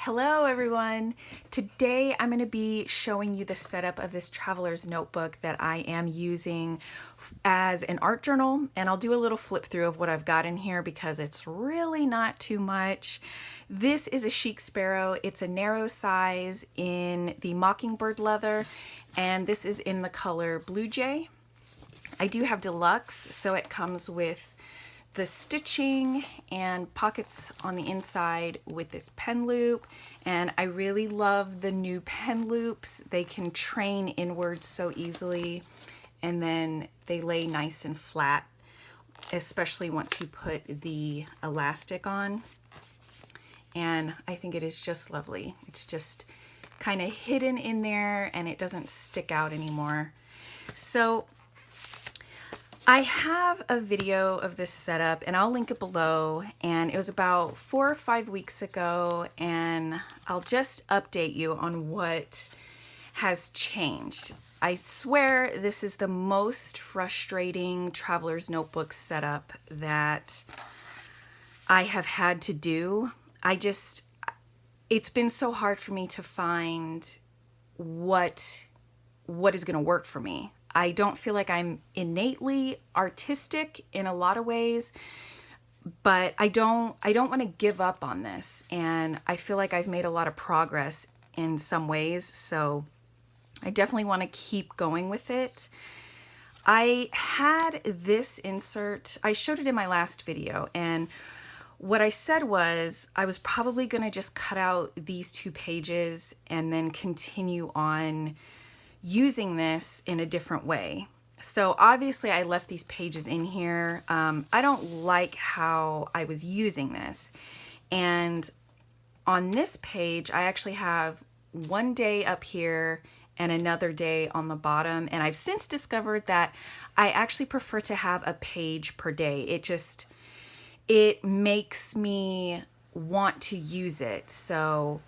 Hello everyone! Today I'm going to be showing you the setup of this traveler's notebook that I am using as an art journal, and I'll do a little flip through of what I've got in here because it's really not too much. This is a Chic Sparrow. It's a narrow size in the Mockingbird leather, and this is in the color Blue Jay. I do have deluxe, so it comes with the stitching and pockets on the inside with this pen loop, and I really love the new pen loops. They can train inwards so easily, and then they lay nice and flat, especially once you put the elastic on. And I think it is just lovely. It's just kind of hidden in there and it doesn't stick out anymore. So I have a video of this setup and I'll link it below, and it was about 4 or 5 weeks ago, and I'll just update you on what has changed. I swear this is the most frustrating traveler's notebook setup that I have had to do. It's been so hard for me to find what is going to work for me. I don't feel like I'm innately artistic in a lot of ways, but I don't want to give up on this, and I feel like I've made a lot of progress in some ways, so I definitely want to keep going with it. I had this insert, I showed it in my last video, and what I said was I was probably going to just cut out these 2 pages and then continue on using this in a different way. So obviously I left these pages in here. I don't like how I was using this. And on this page, I actually have 1 day up here and another day on the bottom. And I've since discovered that I actually prefer to have a page per day. It makes me want to use it. So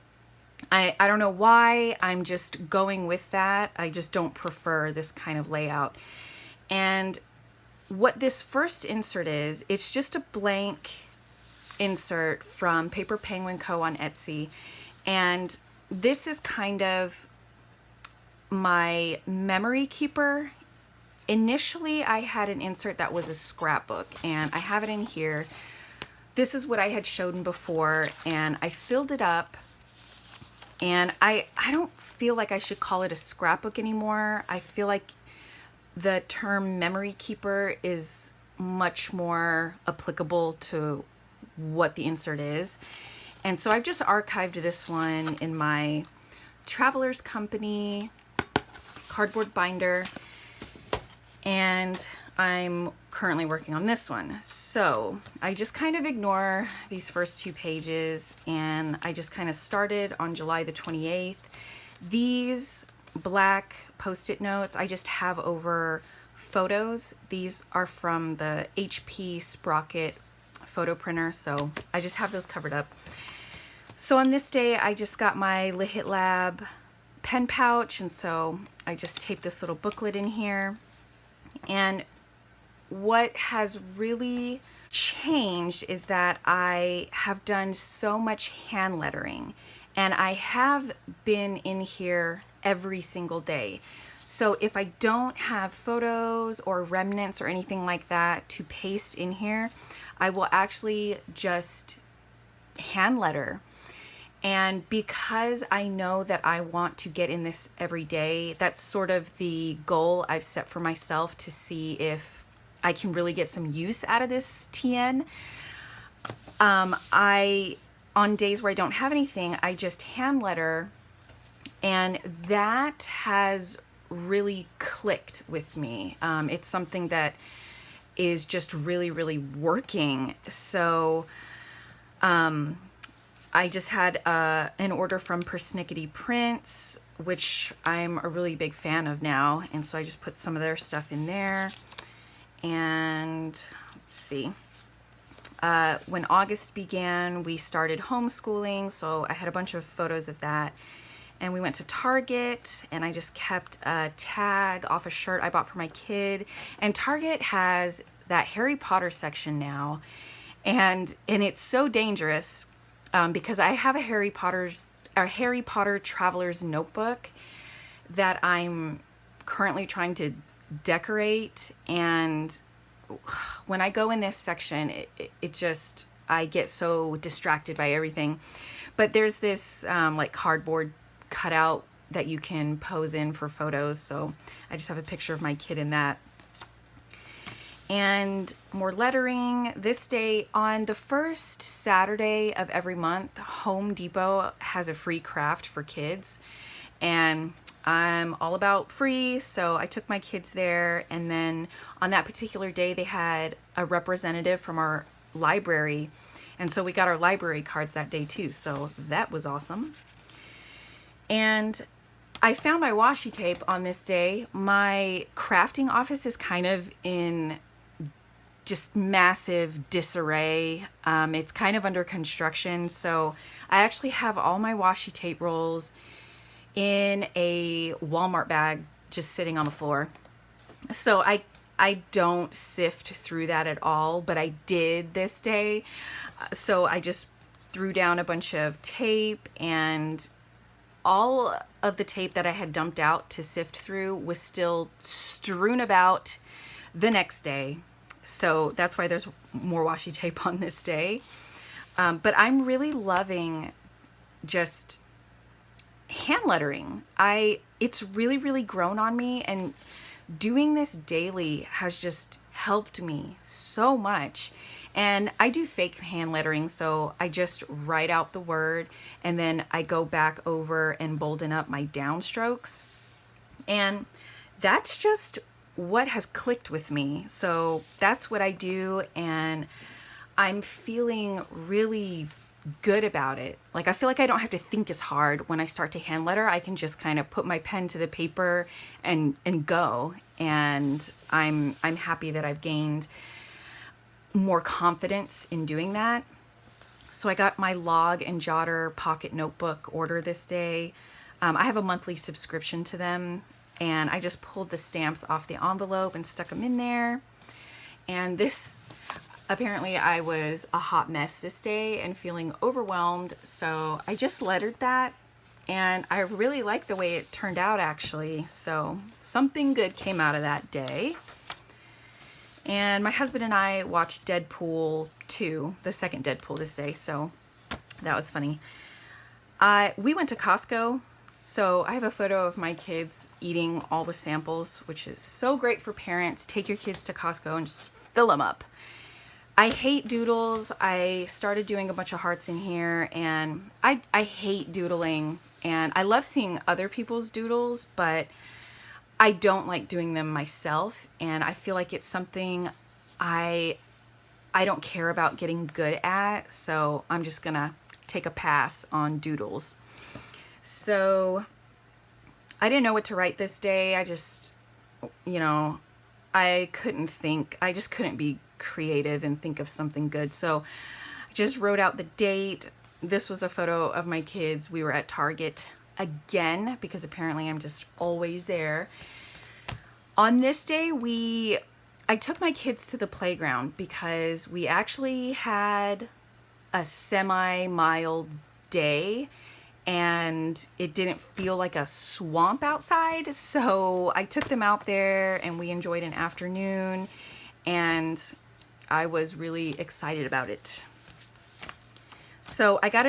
I don't know why, I'm just going with that. I just don't prefer this kind of layout. And what this first insert is, it's just a blank insert from Paper Penguin Co. on Etsy. And this is kind of my memory keeper. Initially, I had an insert that was a scrapbook, and I have it in here. This is what I had shown before, and I filled it up. And I don't feel like I should call it a scrapbook anymore. I feel like the term memory keeper is much more applicable to what the insert is. And so I've just archived this one in my Traveler's Company cardboard binder, and I'm currently working on this one. So I just kind of ignore these first 2 pages, and I just kind of started on July the 28th. These black post-it notes I just have over photos. These are from the HP Sprocket photo printer, so I just have those covered up. So on this day, I just got my Lihit Lab pen pouch, and so I just taped this little booklet in here. And what has really changed is that I have done so much hand lettering, and I have been in here every single day. So if I don't have photos or remnants or anything like that to paste in here, I will actually just hand letter. And because I know that I want to get in this every day, that's sort of the goal I've set for myself, to see if I can really get some use out of this TN. On days where I don't have anything, I just hand letter, and that has really clicked with me. It's something that is just really, really working. So I just had an order from Persnickety Prints, which I'm a really big fan of now, and so I just put some of their stuff in there. And let's see, when August began, we started homeschooling, so I had a bunch of photos of that. And we went to Target, and I just kept a tag off a shirt I bought for my kid. And Target has that Harry Potter section now, and it's so dangerous because I have a Harry Potter Traveler's Notebook that I'm currently trying to decorate, and when I go in this section, it just, I get so distracted by everything. But there's this like cardboard cutout that you can pose in for photos, so I just have a picture of my kid in that. And more lettering. This day, on the first Saturday of every month, Home Depot has a free craft for kids, and I'm all about free, so I took my kids there. And then on that particular day, they had a representative from our library, and so we got our library cards that day too, so that was awesome. And I found my washi tape on this day. My crafting office is kind of in just massive disarray. It's kind of under construction, so I actually have all my washi tape rolls in a Walmart bag just sitting on the floor. So I don't sift through that at all, but I did this day. So I just threw down a bunch of tape, and all of the tape that I had dumped out to sift through was still strewn about the next day. So that's why there's more washi tape on this day. But I'm really loving just hand lettering. It's really, really grown on me, and doing this daily has just helped me so much. And I do fake hand lettering, so I just write out the word and then I go back over and bolden up my downstrokes. And that's just what has clicked with me. So that's what I do, and I'm feeling really good about it. Like, I feel like I don't have to think as hard when I start to hand letter. I can just kind of put my pen to the paper and go. And I'm happy that I've gained more confidence in doing that. So I got my log and jotter pocket notebook order this day. I have a monthly subscription to them, and I just pulled the stamps off the envelope and stuck them in there. And this, apparently I was a hot mess this day and feeling overwhelmed, so I just lettered that, and I really like the way it turned out, actually. So something good came out of that day. And my husband and I watched Deadpool 2, the second Deadpool, this day, so that was funny. We went to Costco, so I have a photo of my kids eating all the samples, which is so great for parents. Take your kids to Costco and just fill them up. I hate doodles. I started doing a bunch of hearts in here, and I hate doodling, and I love seeing other people's doodles, but I don't like doing them myself, and I feel like it's something I don't care about getting good at, so I'm just gonna take a pass on doodles. So I didn't know what to write this day. I just, I couldn't think. I just couldn't be creative and think of something good. So I just wrote out the date. This was a photo of my kids. We were at Target again, because apparently I'm just always there. On this day, I took my kids to the playground because we actually had a semi-mild day, and it didn't feel like a swamp outside. So I took them out there and we enjoyed an afternoon, and I was really excited about it. So I got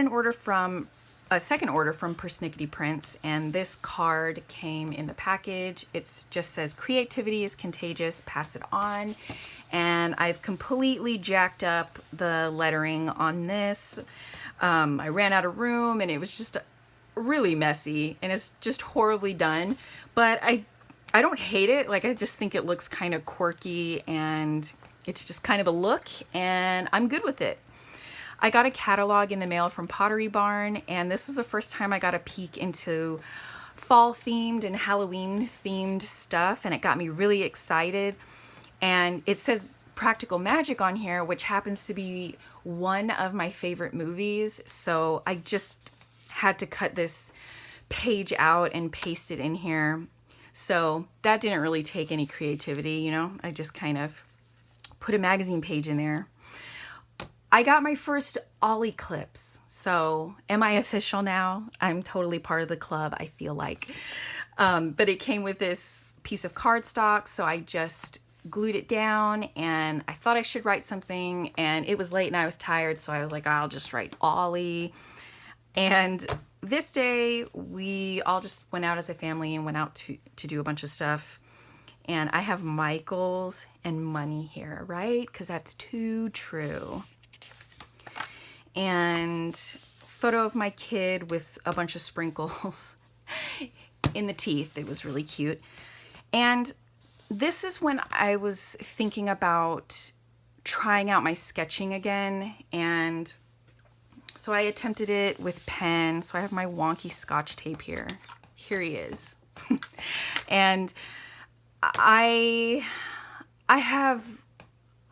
a second order from Persnickety Prints, and this card came in the package. It just says, "Creativity is contagious, pass it on." And I've completely jacked up the lettering on this. I ran out of room, and it was just really messy, and it's just horribly done. But I don't hate it. Like, I just think it looks kind of quirky, and it's just kind of a look, and I'm good with it. I got a catalog in the mail from Pottery Barn, and this was the first time I got a peek into fall-themed and Halloween-themed stuff, and it got me really excited. And it says Practical Magic on here, which happens to be one of my favorite movies, so I just had to cut this page out and paste it in here. So that didn't really take any creativity, I just kind of put a magazine page in there. I got my first Ollie clips. So am I official now? I'm totally part of the club, I feel like. But it came with this piece of cardstock, so I just glued it down, and I thought I should write something, and it was late and I was tired, so I was like, I'll just write Ollie. And this day, we all just went out as a family and went out to do a bunch of stuff. And I have Michaels and money here, right? Because that's too true. And photo of my kid with a bunch of sprinkles in the teeth. It was really cute. And this is when I was thinking about trying out my sketching again. And so I attempted it with pen. So I have my wonky Scotch tape here. Here he is. And I have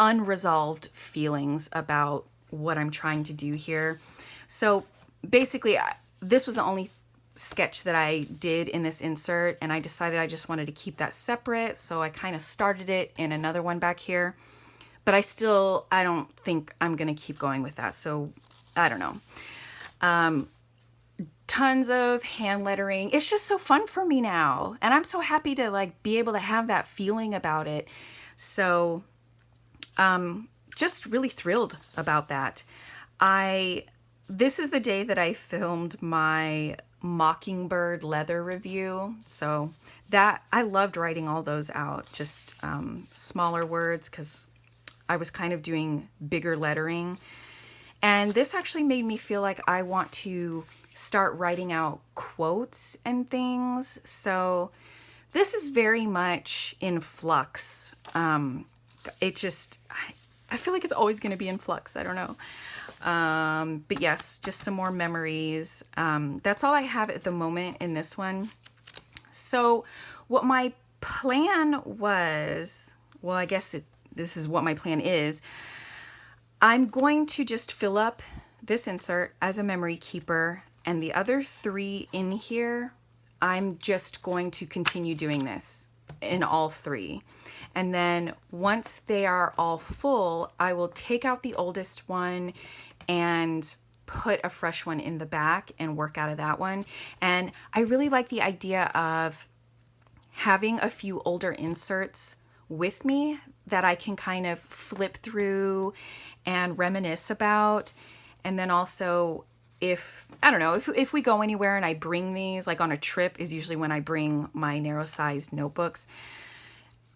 unresolved feelings about what I'm trying to do here. So basically, this was the only sketch that I did in this insert, and I decided I just wanted to keep that separate. So I kind of started it in another one back here, but I don't think I'm going to keep going with that. So I don't know. Tons of hand lettering. It's just so fun for me now. And I'm so happy to like be able to have that feeling about it. So, just really thrilled about that. This is the day that I filmed my Mockingbird leather review. So that I loved writing all those out, just smaller words, because I was kind of doing bigger lettering. And this actually made me feel like I want to start writing out quotes and things. So this is very much in flux. I feel like it's always going to be in flux. I don't know. But yes, just some more memories. That's all I have at the moment in this one. So what my plan was, well, I guess this is what my plan is. I'm going to just fill up this insert as a memory keeper, and the other 3 in here, I'm just going to continue doing this in all 3. And then once they are all full, I will take out the oldest one and put a fresh one in the back and work out of that one. And I really like the idea of having a few older inserts with me that I can kind of flip through and reminisce about. And then also, if we go anywhere and I bring these, like on a trip is usually when I bring my narrow-sized notebooks,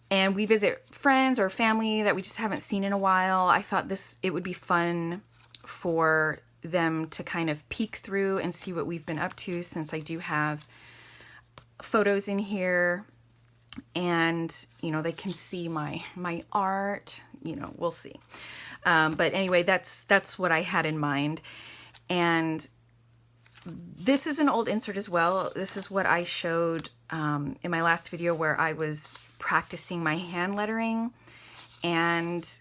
and we visit friends or family that we just haven't seen in a while, I thought it would be fun for them to kind of peek through and see what we've been up to, since I do have photos in here, and they can see my art. We'll see. But anyway, that's what I had in mind. And this is an old insert as well. This is what I showed in my last video where I was practicing my hand lettering, and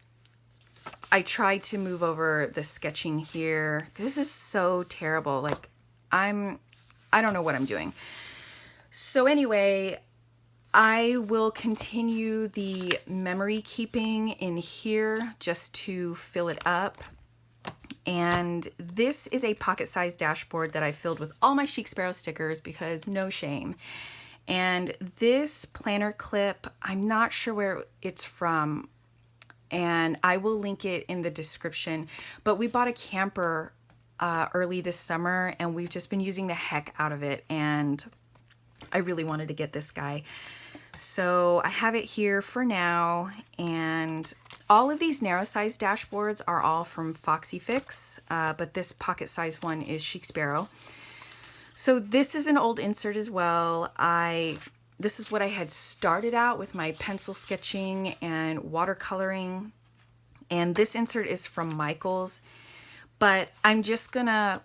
I tried to move over the sketching here. This is so terrible. Like I don't know what I'm doing. So anyway, I will continue the memory keeping in here just to fill it up. And this is a pocket-sized dashboard that I filled with all my Chic Sparrow stickers because no shame. And this planner clip, I'm not sure where it's from, and I will link it in the description. But we bought a camper early this summer, and we've just been using the heck out of it, and I really wanted to get this guy. So I have it here for now, and all of these narrow-sized dashboards are all from Foxy Fix, but this pocket-sized one is Chic Sparrow. So this is an old insert as well. This is what I had started out with my pencil sketching and watercoloring, and this insert is from Michaels, but I'm just gonna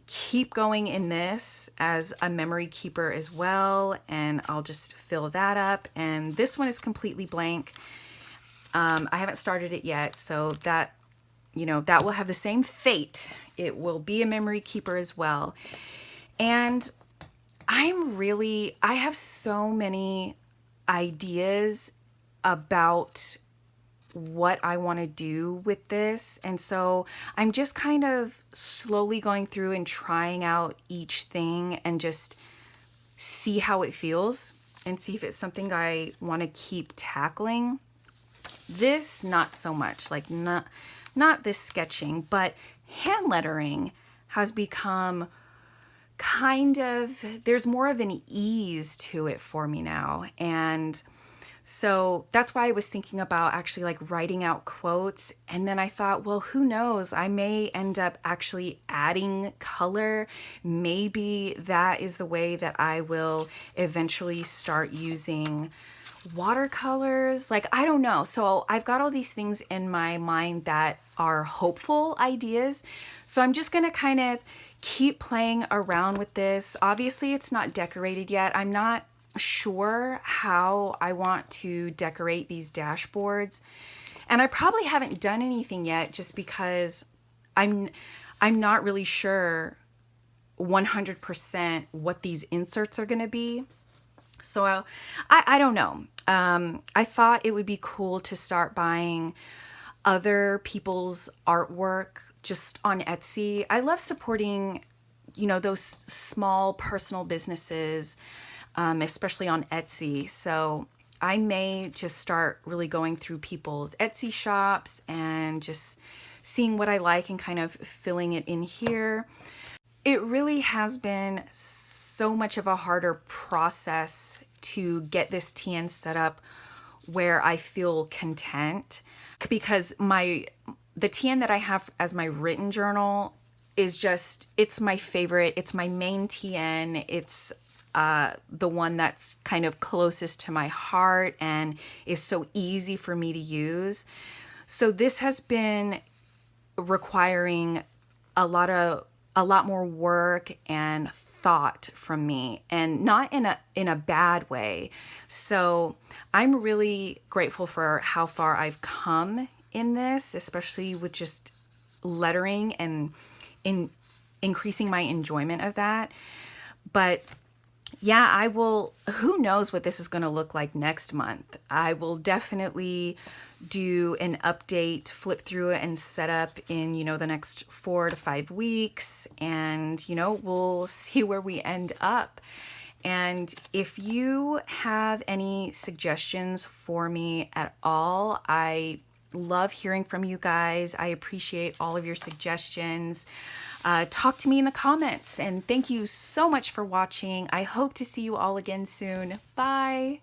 keep going in this as a memory keeper as well, and I'll just fill that up. And this one is completely blank. I haven't started it yet, so that will have the same fate. It will be a memory keeper as well. And I have so many ideas about what I want to do with this. And so I'm just kind of slowly going through and trying out each thing and just see how it feels and see if it's something I want to keep tackling. This, not so much, like not this sketching, but hand lettering has become kind of, there's more of an ease to it for me now. And so that's why I was thinking about actually like writing out quotes. And then I thought, well, who knows? I may end up actually adding color. Maybe that is the way that I will eventually start using watercolors. Like, I don't know. So I've got all these things in my mind that are hopeful ideas. So I'm just going to kind of keep playing around with this. Obviously, it's not decorated yet. I'm not sure how I want to decorate these dashboards. And I probably haven't done anything yet just because I'm not really sure 100% what these inserts are going to be. So I don't know. I thought it would be cool to start buying other people's artwork just on Etsy. I love supporting, those small personal businesses, especially on Etsy. So I may just start really going through people's Etsy shops and just seeing what I like and kind of filling it in here. It really has been so much of a harder process to get this TN set up where I feel content, because the TN that I have as my written journal is just, it's my favorite. It's my main TN. It's the one that's kind of closest to my heart and is so easy for me to use. So this has been requiring a lot more work and thought from me, and not in a bad way. So I'm really grateful for how far I've come in this, especially with just lettering and in increasing my enjoyment of that. But yeah, I will, who knows what this is going to look like next month. I will definitely do an update, flip through it and set up in, the next 4 to 5 weeks. And, we'll see where we end up. And if you have any suggestions for me at all, I love hearing from you guys. I appreciate all of your suggestions. Talk to me in the comments, and thank you so much for watching. I hope to see you all again soon. Bye.